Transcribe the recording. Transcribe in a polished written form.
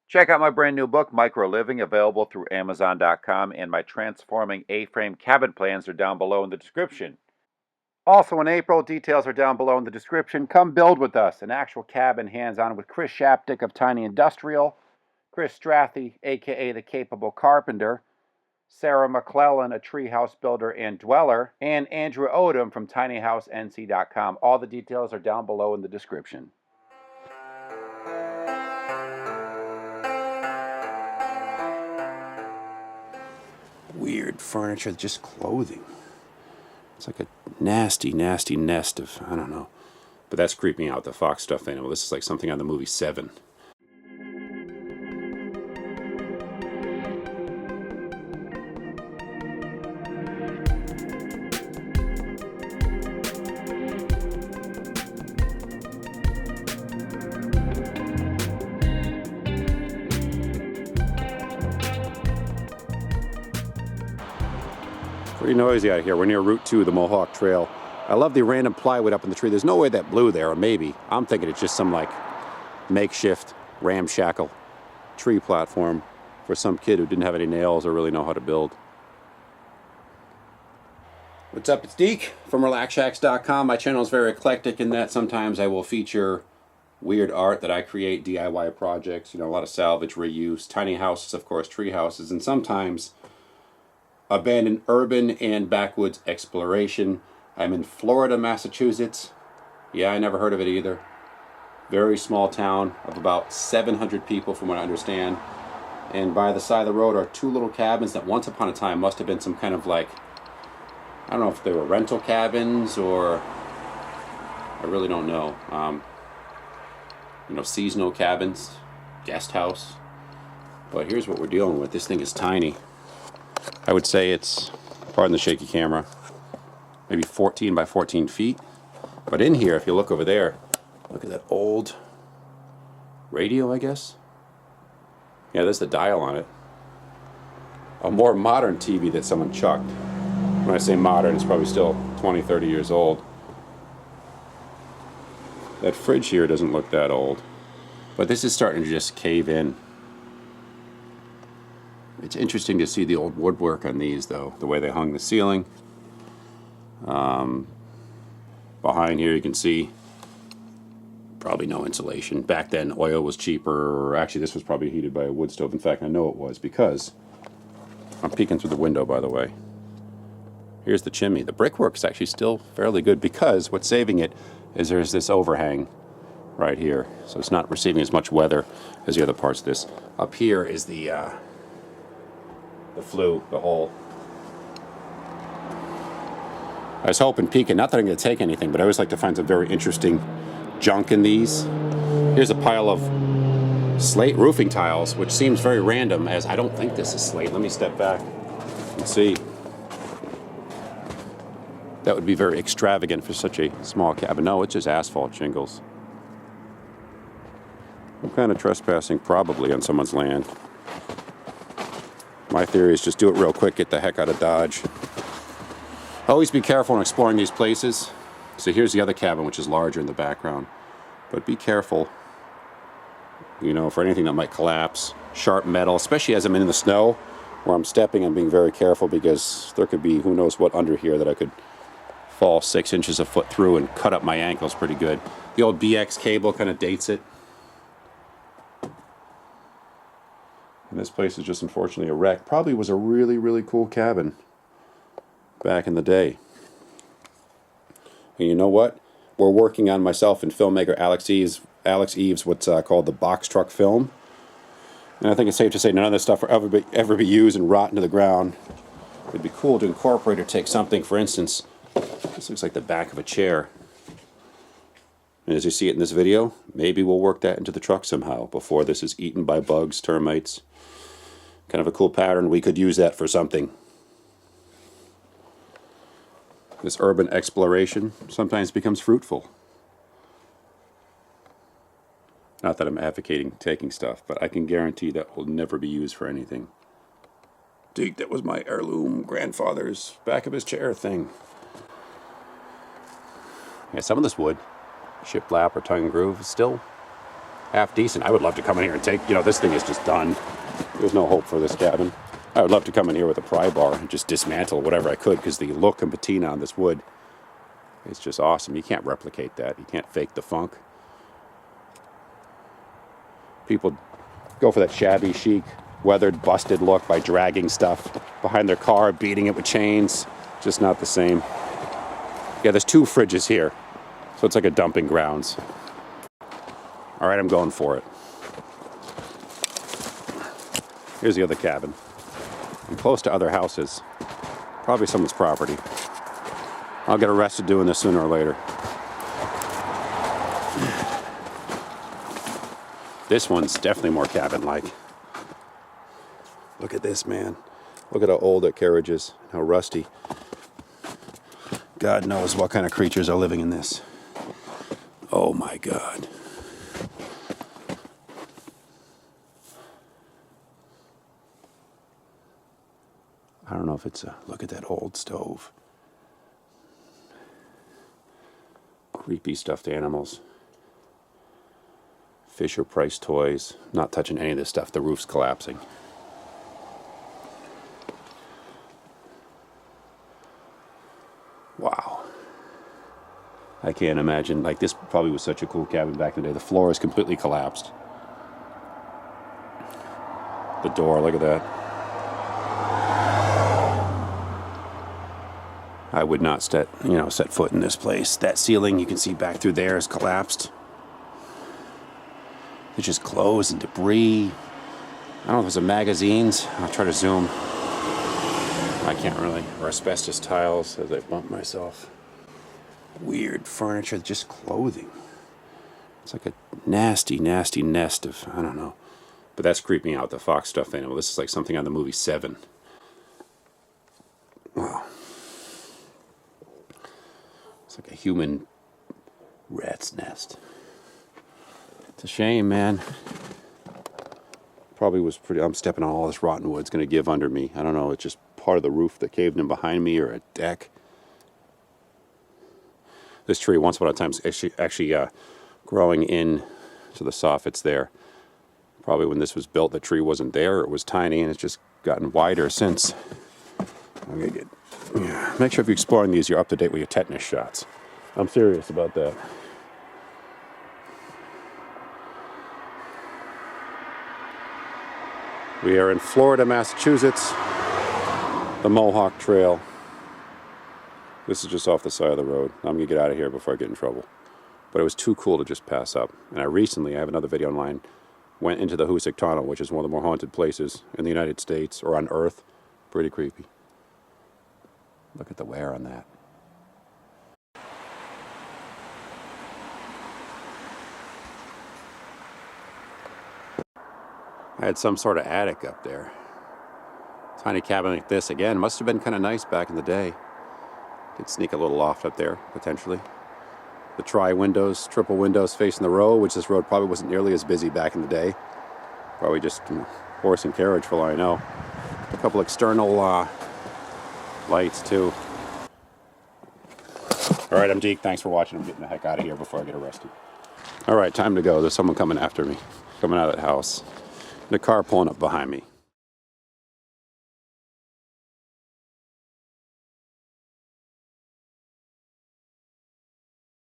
Check out my brand new book, Micro Living, available through Amazon.com, and my Transforming A-Frame Cabin plans are down below in the description. Also in April, details are down below in the description. Come build with us, an actual cabin hands-on with Chris Schapdick of Tiny Industrial, Chris Strathy, aka the Capable Carpenter, Sarah McClellan, a treehouse builder and dweller, and Andrew Odom from tinyhousenc.com. All the details are down below in the description. Weird furniture, just clothing. It's like a nasty, nasty nest of, I don't know. But that's creeping out, the fox stuffed animal. This is like something on the movie Seven. Pretty noisy out here. We're near Route 2, the Mohawk Trail. I love the random plywood up in the tree. There's no way that blew there, or maybe. I'm thinking it's just some like makeshift, ramshackle tree platform for some kid who didn't have any nails or really know how to build. What's up, it's Deke from RelaxShacks.com. My channel is very eclectic in that sometimes I will feature weird art that I create, DIY projects, you know, a lot of salvage, reuse, tiny houses, of course, tree houses, and sometimes abandoned urban and backwoods exploration. I'm in Florida, Massachusetts. Yeah, I never heard of it either. Very small town of about 700 people from what I understand. And by the side of the road are two little cabins that once upon a time must have been some kind of like, I don't know if they were rental cabins or, I really don't know. You know, seasonal cabins, guest house. But here's what we're dealing with. This thing is tiny. I would say it's, pardon the shaky camera, maybe 14 by 14 feet. But in here, if you look over there, look at that old radio, I guess. Yeah, there's the dial on it. A more modern TV that someone chucked. When I say modern, it's probably still 20, 30 years old. That fridge here doesn't look that old. But this is starting to just cave in. It's interesting to see the old woodwork on these, though, the way they hung the ceiling. Behind here you can see probably no insulation. Back then oil was cheaper. Actually, this was probably heated by a wood stove. In fact, I know it was because I'm peeking through the window, by the way. Here's the chimney. The brickwork is actually still fairly good because what's saving it is there's this overhang right here. So it's not receiving as much weather as the other parts of this. Up here is the flue, the hole. I was hoping peeking, not that I'm going to take anything, but I always like to find some very interesting junk in these. Here's a pile of slate roofing tiles, which seems very random, as I don't think this is slate. Let me step back and see. That would be very extravagant for such a small cabin. No, it's just asphalt shingles. Some kind of trespassing, probably, on someone's land. My theory is just do it real quick, get the heck out of Dodge. Always be careful when exploring these places. So here's the other cabin, which is larger in the background. But be careful, you know, for anything that might collapse. Sharp metal, especially as I'm in the snow, where I'm stepping, I'm being very careful because there could be who knows what under here that I could fall 6 inches a foot through and cut up my ankles pretty good. The old BX cable kind of dates it. And this place is just unfortunately a wreck. Probably was a really, really cool cabin back in the day. And you know what? We're working on, myself and filmmaker Alex Eves, what's called the box truck film. And I think it's safe to say none of this stuff will ever be used and rot into the ground. It'd be cool to incorporate or take something, for instance, this looks like the back of a chair. And as you see it in this video, maybe we'll work that into the truck somehow before this is eaten by bugs, termites. Kind of a cool pattern. We could use that for something. This urban exploration sometimes becomes fruitful. Not that I'm advocating taking stuff, but I can guarantee that will never be used for anything. Deke, that was my heirloom grandfather's back of his chair thing. Yeah, some of this wood, shiplap or tongue and groove, is still half decent. I would love to come in here and take, you know, this thing is just done. There's no hope for this cabin. I would love to come in here with a pry bar and just dismantle whatever I could, because the look and patina on this wood is just awesome. You can't replicate that. You can't fake the funk. People go for that shabby chic, weathered, busted look by dragging stuff behind their car, beating it with chains. Just not the same. Yeah, there's 2 fridges here, so it's like a dumping grounds. All right, I'm going for it. Here's the other cabin. I'm close to other houses. Probably someone's property. I'll get arrested doing this sooner or later. This one's definitely more cabin-like. Look at this, man. Look at how old that carriage is, how rusty. God knows what kind of creatures are living in this. Oh my God. I don't know if it's a... Look at that old stove. Creepy stuffed animals. Fisher-Price toys. Not touching any of this stuff. The roof's collapsing. Wow. I can't imagine. Like, this probably was such a cool cabin back in the day. The floor is completely collapsed. The door, look at that. I would not set foot in this place. That ceiling you can see back through there is collapsed. It's just clothes and debris. I don't know if it's some magazines. I'll try to zoom. I can't really. Or asbestos tiles as I bump myself. Weird furniture, just clothing. It's like a nasty, nasty nest of, I don't know. But that's creeping out, the fox stuffed animal. This is like something on the movie Seven. Wow. It's like a human rat's nest. It's a shame, man. Probably was pretty... I'm stepping on all this rotten wood. It's going to give under me. I don't know. It's just part of the roof that caved in behind me, or a deck. This tree, once upon a time, is actually growing in to the soffits there. Probably when this was built, the tree wasn't there. It was tiny, and it's just gotten wider since. I'm gonna get... Yeah. Make sure if you're exploring these, you're up to date with your tetanus shots. I'm serious about that. We are in Florida, Massachusetts, the Mohawk Trail. This is just off the side of the road. I'm going to get out of here before I get in trouble. But it was too cool to just pass up. And I have another video online, went into the Hoosick Tunnel, which is one of the more haunted places in the United States, or on Earth. Pretty creepy. Look at the wear on that. I had some sort of attic up there. Tiny cabin like this. Again, must have been kind of nice back in the day. Could sneak a little loft up there, potentially. The tri-windows, triple windows facing the road, which this road probably wasn't nearly as busy back in the day. Probably just horse and carriage for all I know. A couple external lights, too. All right, I'm Deke. Thanks for watching. I'm getting the heck out of here before I get arrested. All right, time to go. There's someone coming after me, coming out of that house. The car pulling up behind me.